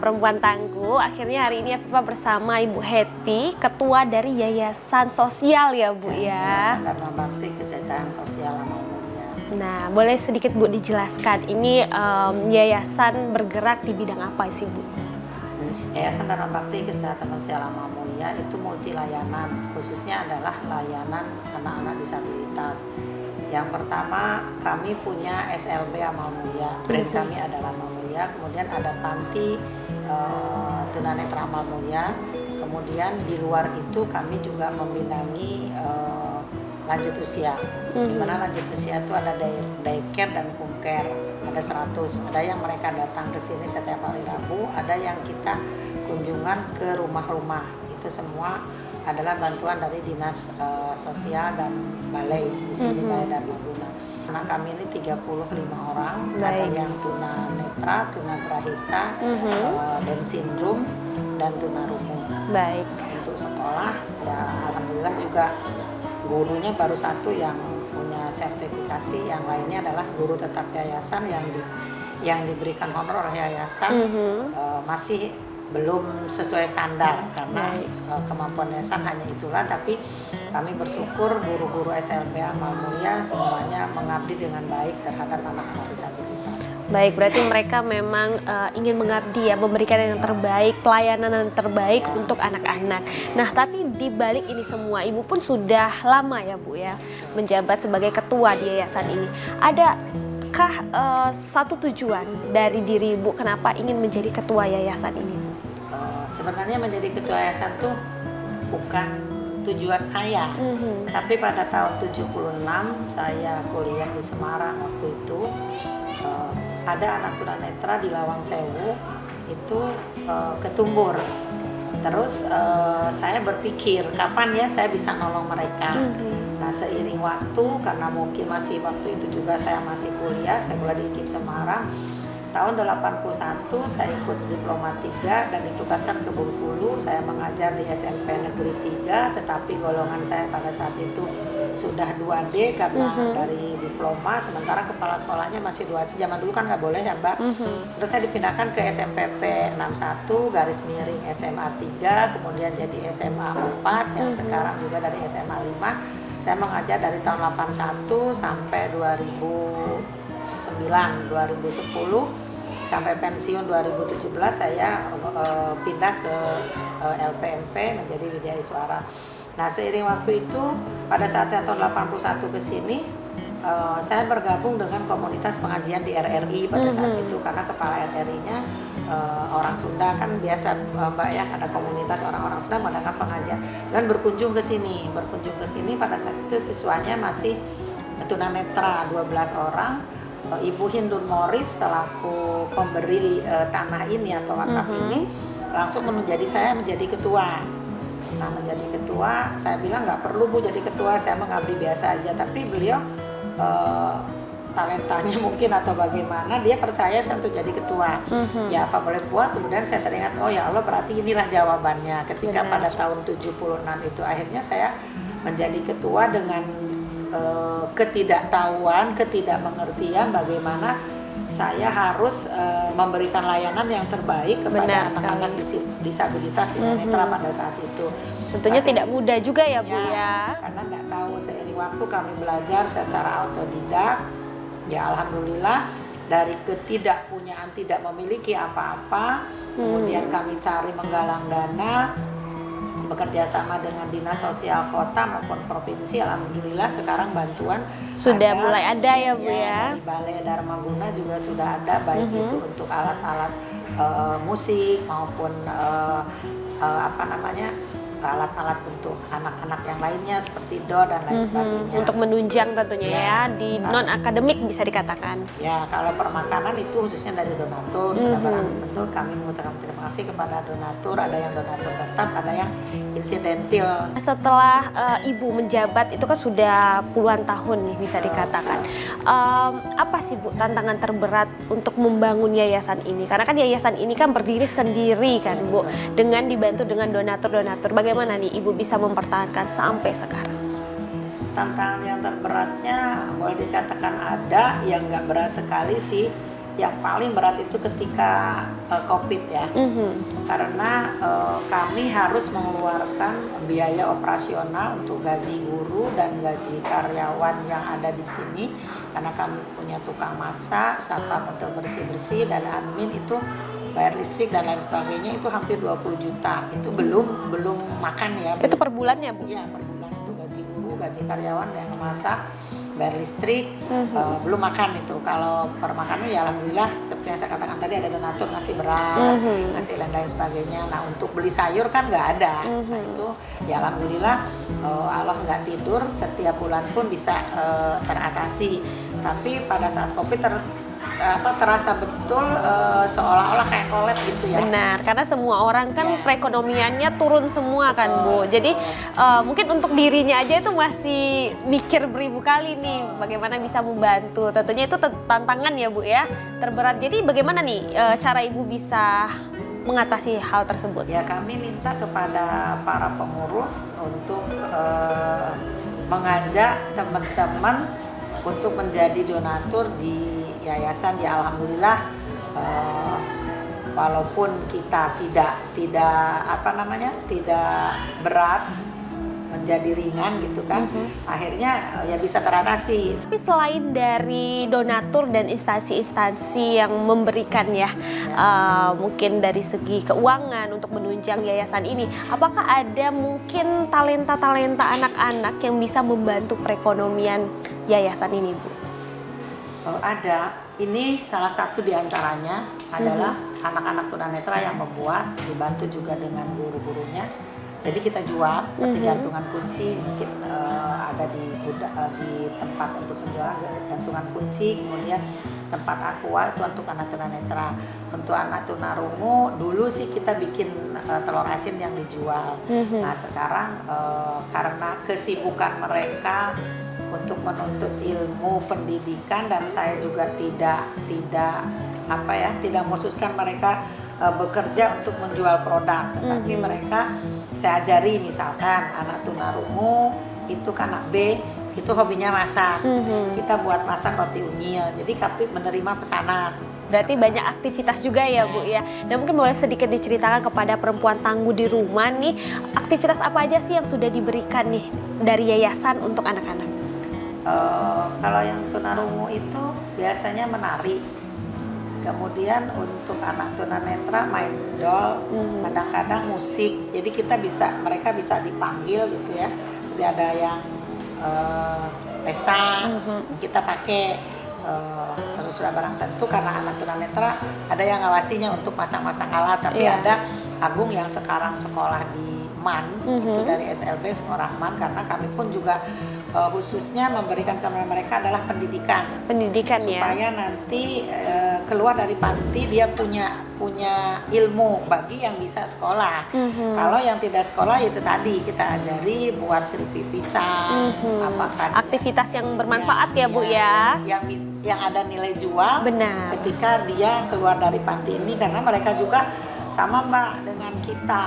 perempuan tangguh. Akhirnya hari ini Afifa bersama Ibu Hetty, ketua dari Yayasan Sosial ya Bu ya. Yayasan Dharma Bakti Kesejahteraan Sosial Amal Mulia. Nah, boleh sedikit Bu dijelaskan ini yayasan bergerak di bidang apa sih Bu? Yayasan Dharma Bakti Kesejahteraan Sosial Amal Mulia itu multi layanan, khususnya adalah layanan anak-anak disabilitas. Yang pertama, kami punya SLB Amal Mulia, brand kami adalah Amal Mulia. Kemudian ada panti tunanetra Amal Mulia. Kemudian di luar itu kami juga membidangi lanjut usia. Di mana lanjut usia itu ada daycare dan home care, ada 100. Ada yang mereka datang ke sini setiap hari Rabu, ada yang kita kunjungan ke rumah-rumah. Itu semua adalah bantuan dari Dinas Sosial dan Balai di sini, Balai Dharmaguna. Anak kami ini 35 orang, ada yang tunanetra, tunagrahita, Down syndrome, dan tunarungu. Baik. Untuk sekolah, ya alhamdulillah juga gurunya baru satu yang punya sertifikasi, yang lainnya adalah guru tetap yayasan yang diberikan honor oleh yayasan, masih belum sesuai standar karena kemampuan yayasan hanya itulah. Tapi kami bersyukur guru-guru SLB Amal Mulia semuanya mengabdi dengan baik terhadap anak-anak disabilitas. Baik, berarti mereka memang ingin mengabdi ya, memberikan yang terbaik, pelayanan yang terbaik untuk anak-anak. Nah, tapi di balik ini semua, Ibu pun sudah lama ya Bu ya, menjabat sebagai ketua di yayasan ini. Adakah satu tujuan dari diri Ibu kenapa ingin menjadi ketua yayasan ini Bu? Sebenarnya menjadi ketua yayasan tuh bukan tujuan saya, tapi pada tahun 76 saya kuliah di Semarang waktu itu. Ada anak tunanetra di Lawang Sewu itu ketumbur. Terus saya berpikir kapan ya saya bisa nolong mereka. Nah, seiring waktu, karena mungkin masih waktu itu juga saya masih kuliah, saya kuliah di IKIP Semarang. Tahun 81 saya ikut diploma 3 dan ditugaskan ke Bengkulu. Saya mengajar di SMP Negeri 3, tetapi golongan saya pada saat itu sudah 2D karena dari diploma, sementara kepala sekolahnya masih 2C. Zaman dulu kan nggak boleh ya Mbak. Terus saya dipindahkan ke SMPP 61 garis miring SMA 3, kemudian jadi SMA 4 yang sekarang juga dari SMA 5. Saya mengajar dari tahun 81 sampai 2009, 2010 sampai pensiun 2017 saya pindah ke LPMP menjadi Widya Iswara. Nah, seiring waktu itu pada saat tahun 81 ke sini saya bergabung dengan komunitas pengajian di RRI pada saat itu, karena kepala RRI-nya orang Sunda, kan biasa Mbak ya, ada komunitas orang-orang Sunda mengadakan pengajian dan berkunjung ke sini pada saat itu siswanya masih tunanetra 12 orang. Ibu Hindun Morris selaku pemberi tanah ini atau wakaf ini langsung saya menjadi ketua. Nah, menjadi ketua, saya bilang nggak perlu Bu jadi ketua, saya mengabdi biasa aja. Tapi beliau talentanya mungkin atau bagaimana, dia percaya saya untuk jadi ketua. Ya apa boleh buat. Kemudian saya teringat, oh ya Allah, berarti inilah jawabannya. Ketika pada tahun 76 itu akhirnya saya menjadi ketua dengan ketidaktahuan, ketidakmengertian bagaimana saya harus memberikan layanan yang terbaik kepada anak-anak disabilitas tunanetra pada saat itu. Tentunya tidak mudah juga ya Bu ya. Karena nggak tahu, seiring waktu kami belajar secara autodidak. Ya alhamdulillah, dari ketidakpunyaan, tidak memiliki apa-apa, kemudian kami cari menggalang dana, bekerja sama dengan Dinas Sosial Kota maupun Provinsi. Alhamdulillah sekarang bantuan sudah mulai ada ya Bu ya. Di Balai Dharmaguna juga sudah ada, baik itu untuk alat-alat musik maupun alat-alat untuk anak-anak yang lainnya seperti do dan lain sebagainya. Untuk menunjang tentunya ya di non akademik bisa dikatakan. Ya, kalau permakanan itu khususnya dari donatur. Sudah barang tentu kami mengucapkan terima kasih kepada donatur. Ada yang donatur tetap, ada yang insidentil. Setelah Ibu menjabat itu kan sudah puluhan tahun nih bisa dikatakan. Apa sih Bu tantangan terberat untuk membangun yayasan ini? Karena kan yayasan ini kan berdiri sendiri kan Bu, dengan dibantu dengan donatur-donatur. Bagaimana nih Ibu bisa mempertahankan sampai sekarang? Tantangan yang terberatnya boleh dikatakan ada, yang nggak berat sekali sih. yang paling berat itu ketika COVID ya. Karena kami harus mengeluarkan biaya operasional untuk gaji guru dan gaji karyawan yang ada di sini, karena kami punya tukang masak, satpam untuk bersih-bersih, dan admin itu bayar listrik dan lain sebagainya, itu hampir 20 juta. Itu belum makan ya. Itu per bulannya, Bu? Iya, per bulan. Itu gaji guru, gaji karyawan yang masak, bayar listrik, belum makan itu. Kalau per makanan ya alhamdulillah, seperti yang saya katakan tadi, ada donatur ngasih beras, ngasih lain sebagainya. Nah, untuk beli sayur kan nggak ada. Nah, itu ya alhamdulillah, Allah nggak tidur, setiap bulan pun bisa teratasi. Tapi pada saat COVID terasa betul seolah-olah kayak kolab gitu ya. Benar, karena semua orang kan perekonomiannya turun semua kan, Bu. Jadi mungkin untuk dirinya aja itu masih mikir beribu kali nih bagaimana bisa membantu. Tentunya itu tantangan ya, Bu ya, terberat. Jadi bagaimana nih cara Ibu bisa mengatasi hal tersebut? Ya, kami minta kepada para pengurus untuk mengajak teman-teman untuk menjadi donatur di yayasan. Ya alhamdulillah, walaupun kita tidak berat, menjadi ringan gitu kan, akhirnya ya bisa teratasi. Tapi selain dari donatur dan instansi-instansi yang memberikan mungkin dari segi keuangan untuk menunjang yayasan ini, apakah ada mungkin talenta-talenta anak-anak yang bisa membantu perekonomian yayasan ini, Bu? Ada. Ini salah satu diantaranya adalah anak-anak tunanetra yang membuat, dibantu juga dengan guru-gurunya. Jadi kita jual seperti gantungan kunci, mungkin ada di tempat untuk penjualan gantungan kunci, kemudian tempat aqua itu untuk anak tunanetra. Untuk anak tunarungu dulu sih kita bikin telur asin yang dijual. Nah sekarang karena kesibukan mereka untuk menuntut ilmu pendidikan, dan saya juga tidak mengkhususkan mereka bekerja untuk menjual produk, tetapi mereka saya ajari, misalkan anak tunarungu itu kan anak B itu hobinya masak, kita buat masak roti unyil, jadi kami menerima pesanan. Berarti banyak aktivitas juga ya, Bu ya. Dan mungkin boleh sedikit diceritakan kepada perempuan tangguh di rumah nih, aktivitas apa aja sih yang sudah diberikan nih dari yayasan untuk anak-anak? Kalau yang tunarungu itu biasanya menari, kemudian untuk anak tunanetra main dol, kadang-kadang musik. Jadi mereka bisa dipanggil gitu ya. Jadi ada yang pesta, kita pakai terus sudah barang tentu, karena anak tunanetra ada yang ngawasinya untuk masang-masang alat. Tapi ada Agung yang sekarang sekolah di MAN, itu dari SLB Sekolah MAN, karena kami pun juga khususnya memberikan kepada mereka adalah pendidikan supaya nanti keluar dari panti dia punya ilmu bagi yang bisa sekolah. Kalau yang tidak sekolah itu tadi kita ajari buat keripik pisang, aktivitas yang bermanfaat ya Bu ya, yang ada nilai jual. Benar. Ketika dia keluar dari panti ini, karena mereka juga sama Mbak dengan kita.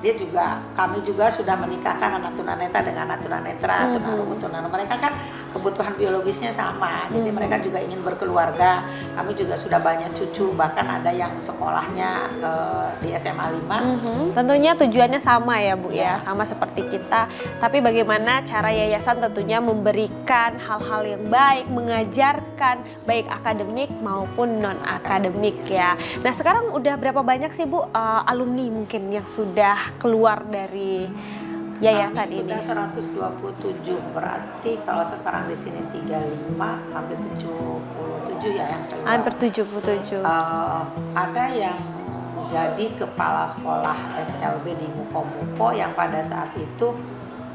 Kami juga sudah menikahkan anak tunanetra dengan anak tunanetra, tunarungu. Mereka kan kebutuhan biologisnya sama, jadi mereka juga ingin berkeluarga. Kami juga sudah banyak cucu, bahkan ada yang sekolahnya di SMA 5. Tentunya tujuannya sama ya Bu ya, sama seperti kita. Tapi bagaimana cara yayasan tentunya memberikan hal-hal yang baik, mengajarkan baik akademik maupun non akademik ya. Nah sekarang udah berapa banyak sih Bu alumni mungkin yang sudah keluar dari yayasan ini? Sudah 127, berarti kalau sekarang di sini 35, hampir 77 ya yang keluar. Hampir 77. Ada yang jadi kepala sekolah SLB di Muko-Muko yang pada saat itu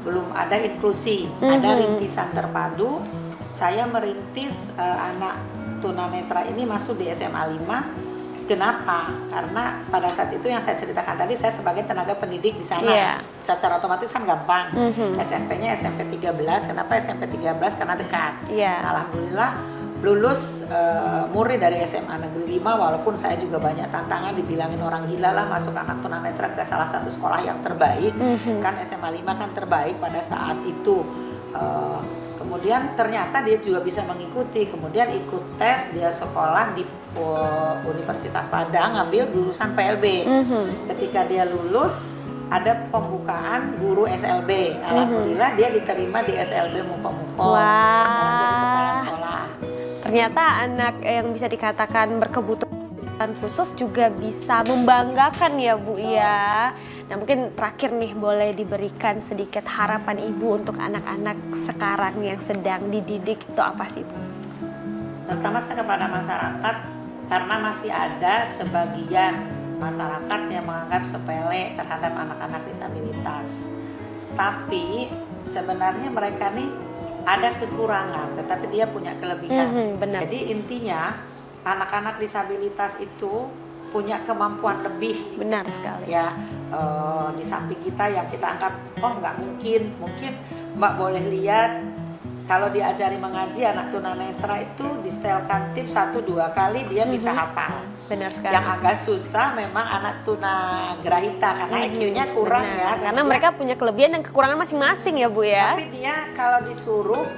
belum ada inklusi, ada rintisan terpadu. Saya merintis anak tunanetra ini masuk di SMA 5. Kenapa? Karena pada saat itu yang saya ceritakan tadi, saya sebagai tenaga pendidik di sana, secara otomatis kan gampang. SMP-nya SMP 13. Kenapa SMP 13? Karena dekat. Alhamdulillah lulus murid dari SMA Negeri 5, walaupun saya juga banyak tantangan, dibilangin orang gila lah masuk anak tunanetra ke salah satu sekolah yang terbaik. Kan SMA 5 kan terbaik pada saat itu. Kemudian ternyata dia juga bisa mengikuti, kemudian ikut tes, dia sekolah di Universitas Padang, ngambil jurusan PLB. Ketika dia lulus, ada pembukaan guru SLB. Alhamdulillah dia diterima di SLB Muko-Muko. Sekarang jadi kepala sekolah. Ternyata anak yang bisa dikatakan berkebutuhan khusus juga bisa membanggakan ya Bu ya. Nah mungkin terakhir nih boleh diberikan sedikit harapan Ibu untuk anak-anak sekarang yang sedang dididik itu apa sih Bu? Terutama saya kepada masyarakat, karena masih ada sebagian masyarakat yang menganggap sepele terhadap anak-anak disabilitas. Tapi sebenarnya mereka nih ada kekurangan, tetapi dia punya kelebihan. Benar. Jadi intinya anak-anak disabilitas itu punya kemampuan lebih. Benar sekali. Ya, di samping kita yang kita anggap oh nggak mungkin, Mbak boleh lihat kalau diajari mengaji anak tunanetra itu disetelkan tips 1-2 kali dia bisa hafal. Benar sekali. Yang agak susah memang anak tunagrahita karena IQ-nya kurang. Benar. Ya. Karena mereka punya kelebihan dan kekurangan masing-masing ya Bu ya. Tapi dia kalau disuruh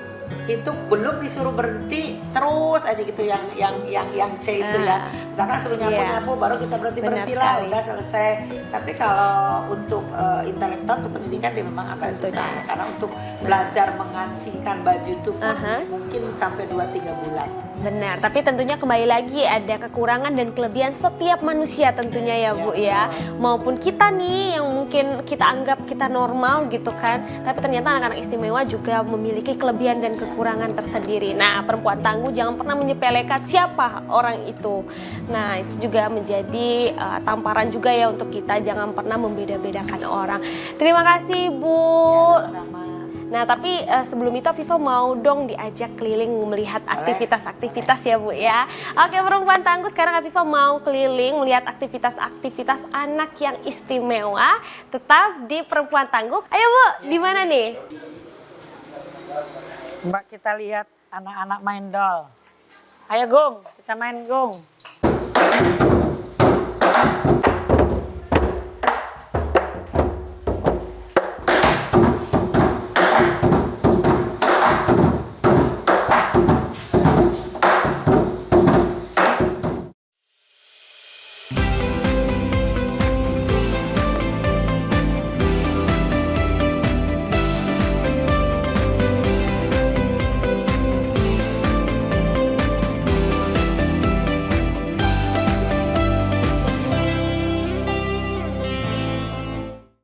itu belum disuruh berhenti terus aja gitu yang C itu ya. Misalkan suruh nyapu baru kita berhenti lah udah selesai. Tapi kalau untuk intelektual untuk pendidikan dia memang agak susah karena untuk belajar mengancingkan baju itu pun mungkin sampai 2-3 bulan. Benar, tapi tentunya kembali lagi ada kekurangan dan kelebihan setiap manusia tentunya ya Bu ya. Maupun kita nih yang mungkin kita anggap kita normal gitu kan, tapi ternyata anak-anak istimewa juga memiliki kelebihan dan kekurangan tersendiri. Nah, perempuan tangguh jangan pernah menyepelekan siapa orang itu. Nah, itu juga menjadi tamparan juga ya untuk kita, jangan pernah membeda-bedakan orang. Terima kasih Bu. Nah tapi sebelum itu Viva mau dong diajak keliling melihat aktivitas-aktivitas ya Bu ya. Oke perempuan tangguh, sekarang Viva mau keliling melihat aktivitas-aktivitas anak yang istimewa tetap di perempuan tangguh. Ayo Bu, di mana nih? Mbak kita lihat anak-anak main doll. Ayo Gung, kita main Gung.